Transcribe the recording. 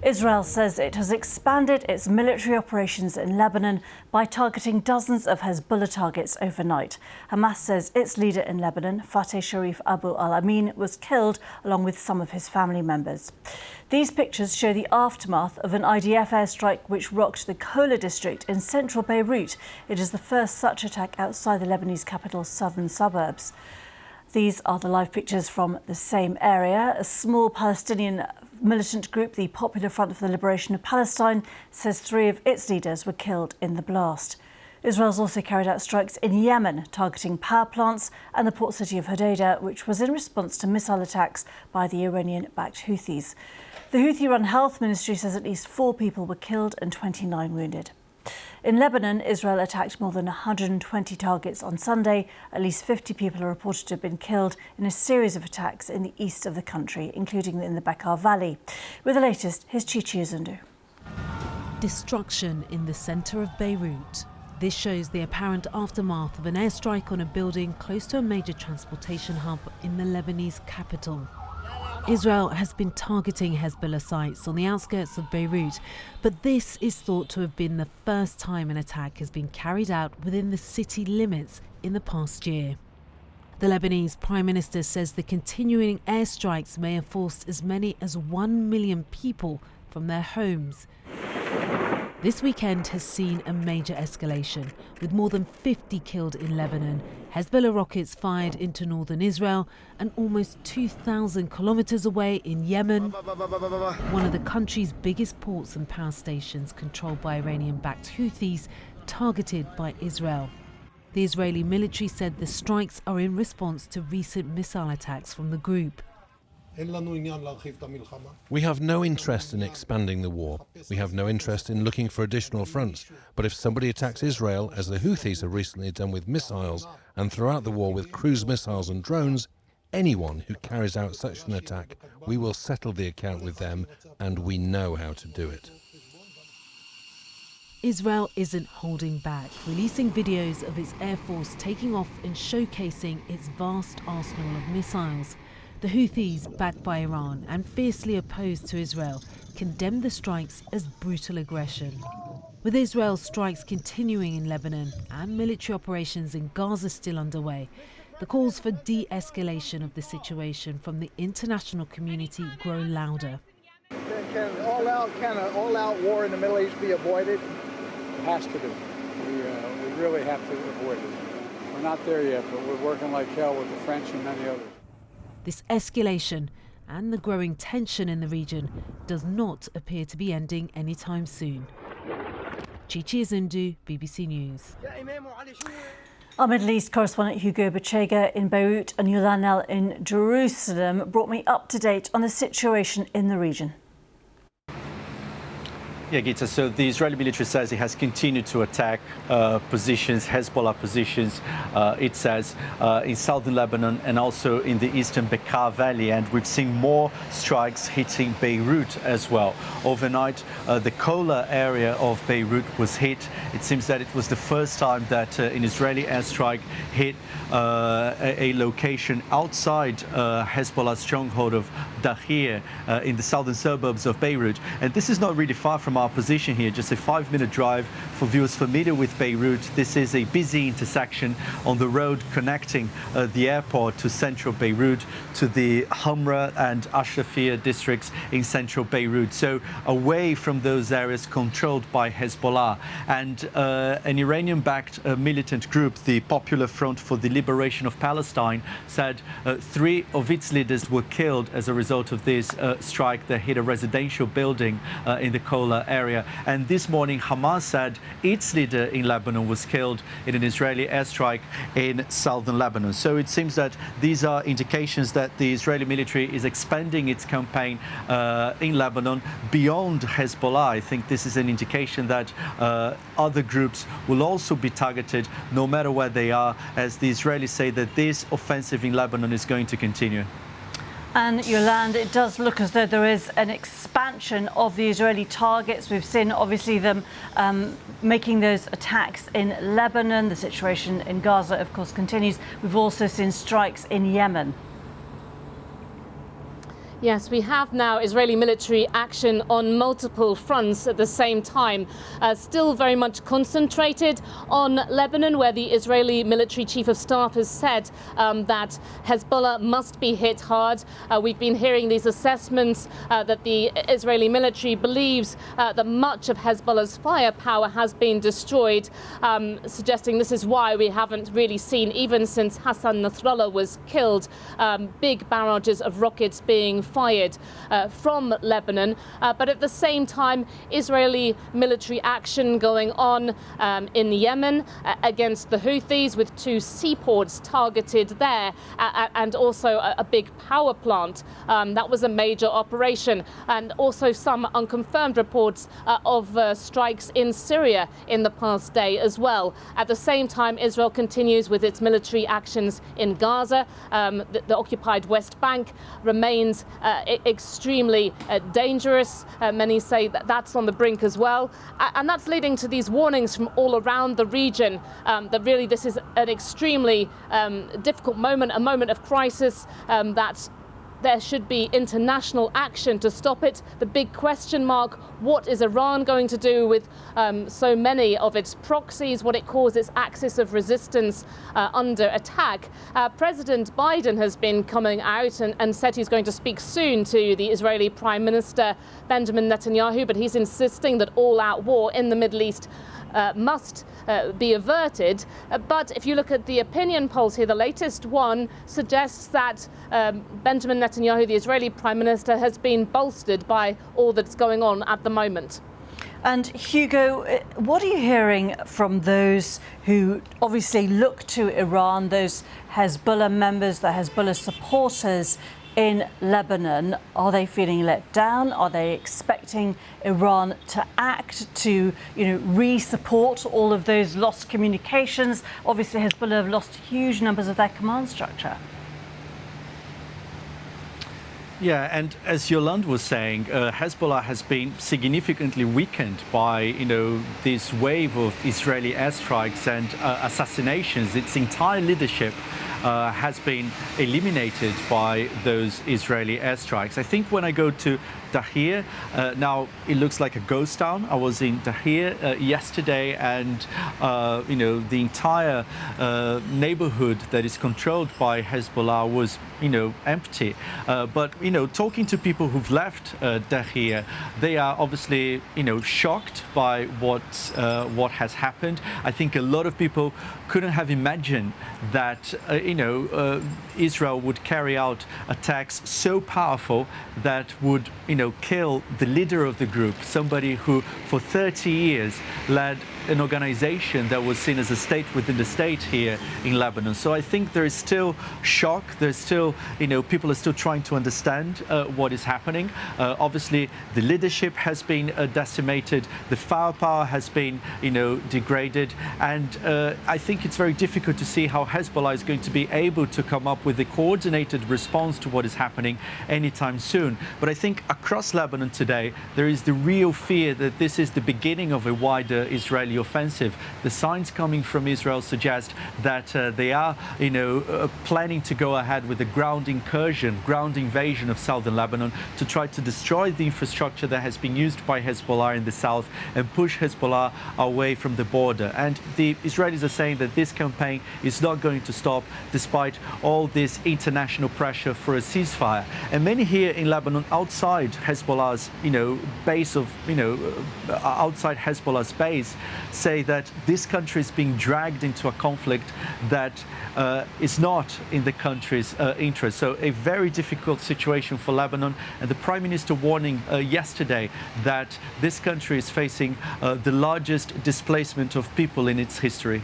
Israel says it has expanded its military operations in Lebanon by targeting dozens of Hezbollah targets overnight. Hamas says its leader in Lebanon, Fateh Sherif Abu, el-Amin, was killed along with some of his family members. These pictures show the aftermath of an IDF airstrike which rocked the Kola district in central Beirut. It is the first such attack outside the Lebanese capital's southern suburbs. These are the live pictures from the same area. A small Palestinian militant group, the Popular Front for the Liberation of Palestine, says 3 of its leaders were killed in the blast. Israel's also carried out strikes in Yemen, targeting power plants and the port city of Hodeidah, which was in response to missile attacks by the Iranian-backed Houthis. The Houthi-run health ministry says at least 4 people were killed and 29 wounded. In Lebanon, Israel attacked more than 120 targets on Sunday. At least 50 people are reported to have been killed in a series of attacks in the east of the country, including in the Bekaa Valley. With the latest, here's Chichi Zundu. Destruction in the centre of Beirut. This shows the apparent aftermath of an airstrike on a building close to a major transportation hub in the Lebanese capital. Israel has been targeting Hezbollah sites on the outskirts of Beirut, but this is thought to have been the first time an attack has been carried out within the city limits in the past year. The Lebanese Prime Minister says the continuing airstrikes may have forced as many as 1 million people from their homes. This weekend has seen a major escalation, with more than 50 killed in Lebanon, Hezbollah rockets fired into northern Israel, and almost 2,000 kilometers away in Yemen, one of the country's biggest ports and power stations controlled by Iranian-backed Houthis, targeted by Israel. The Israeli military said the strikes are in response to recent missile attacks from the group. We have no interest in expanding the war. We have no interest in looking for additional fronts. But if somebody attacks Israel, as the Houthis have recently done with missiles, and throughout the war with cruise missiles and drones, anyone who carries out such an attack, we will settle the account with them, and we know how to do it. Israel isn't holding back, releasing videos of its air force taking off and showcasing its vast arsenal of missiles. The Houthis, backed by Iran and fiercely opposed to Israel, condemned the strikes as brutal aggression. With Israel's strikes continuing in Lebanon and military operations in Gaza still underway, the calls for de-escalation of the situation from the international community grow louder. Can all-out war in the Middle East be avoided? It has to be. We really have to avoid it. We're not there yet, but we're working like hell with the French and many others. This escalation and the growing tension in the region does not appear to be ending anytime soon. Chichi Zundu, BBC News. Our Middle East correspondent Hugo Bachega in Beirut and Yulanel in Jerusalem brought me up to date on the situation in the region. Yeah, Gita, so the Israeli military says it has continued to attack positions, Hezbollah positions, it says, in southern Lebanon and also in the eastern Bekaa Valley. And we've seen more strikes hitting Beirut as well. Overnight, the Kola area of Beirut was hit. It seems that it was the first time that an Israeli airstrike hit a location outside Hezbollah's stronghold of Dahir in the southern suburbs of Beirut. And this is not really far from our position here, just a 5-minute drive for viewers familiar with Beirut. This is a busy intersection on the road connecting the airport to central Beirut, to the Hamra and Ashrafia districts in central Beirut. So away from those areas controlled by Hezbollah. And an Iranian-backed militant group, the Popular Front for the Liberation of Palestine, said 3 of its leaders were killed as a result of this strike that hit a residential building in the Kola area. And this morning, Hamas said its leader in Lebanon was killed in an Israeli airstrike in southern Lebanon. So it seems that these are indications that the Israeli military is expanding its campaign in Lebanon beyond Hezbollah. I think this is an indication that other groups will also be targeted no matter where they are, as the Israelis say that this offensive in Lebanon is going to continue. And Yolande, it does look as though there is an expansion of the Israeli targets. We've seen, obviously, them making those attacks in Lebanon. The situation in Gaza, of course, continues. We've also seen strikes in Yemen. Yes, we have now Israeli military action on multiple fronts at the same time, still very much concentrated on Lebanon, where the Israeli military chief of staff has said that Hezbollah must be hit hard. We've been hearing these assessments that the Israeli military believes that much of Hezbollah's firepower has been destroyed, suggesting this is why we haven't really seen, even since Hassan Nasrallah was killed, big barrages of rockets being fired from Lebanon. But at the same time, Israeli military action going on in Yemen against the Houthis, with 2 seaports targeted there, and also a big power plant. That was a major operation. And also some unconfirmed reports of strikes in Syria in the past day as well. At the same time, Israel continues with its military actions in Gaza. The occupied West Bank remains extremely dangerous. Many say that that's on the brink as well. And that's leading to these warnings from all around the region that really this is an extremely difficult moment, a moment of crisis, that there should be international action to stop it. The big question mark, what is Iran going to do with so many of its proxies, what it calls its axis of resistance under attack? President Biden has been coming out and said he's going to speak soon to the Israeli Prime Minister Benjamin Netanyahu, but he's insisting that all-out war in the Middle East must be averted. But if you look at the opinion polls here, the latest one suggests that Benjamin Netanyahu, the Israeli Prime Minister, has been bolstered by all that's going on at the moment. And Hugo, what are you hearing from those who obviously look to Iran, those Hezbollah members, the Hezbollah supporters in Lebanon? Are they feeling let down? Are they expecting Iran to act to, re-support all of those lost communications? Obviously, Hezbollah have lost huge numbers of their command structure. Yeah, and as Yolande was saying, Hezbollah has been significantly weakened by, this wave of Israeli airstrikes and assassinations. Its entire leadership has been eliminated by those Israeli airstrikes. I think when I go to Tahrir, now it looks like a ghost town. I was in Tahrir yesterday, and the entire neighborhood that is controlled by Hezbollah was empty. But talking to people who've left Tahrir, they are obviously shocked by what has happened. I think a lot of people couldn't have imagined that Israel would carry out attacks so powerful that would kill the leader of the group, somebody who for 30 years led an organization that was seen as a state within the state here in Lebanon. So I think there is still shock. There's still, people are still trying to understand what is happening. Obviously, the leadership has been decimated. The firepower has been, degraded. And I think it's very difficult to see how Hezbollah is going to be able to come up with a coordinated response to what is happening anytime soon. But I think across Lebanon today, there is the real fear that this is the beginning of a wider Israeli offensive. The signs coming from Israel suggest that they are, planning to go ahead with a ground invasion of southern Lebanon to try to destroy the infrastructure that has been used by Hezbollah in the south and push Hezbollah away from the border. And the Israelis are saying that this campaign is not going to stop despite all this international pressure for a ceasefire. And many here in Lebanon, outside Hezbollah's, outside Hezbollah's base, say that this country is being dragged into a conflict that is not in the country's interest. So a very difficult situation for Lebanon, and the Prime Minister warning yesterday that this country is facing the largest displacement of people in its history.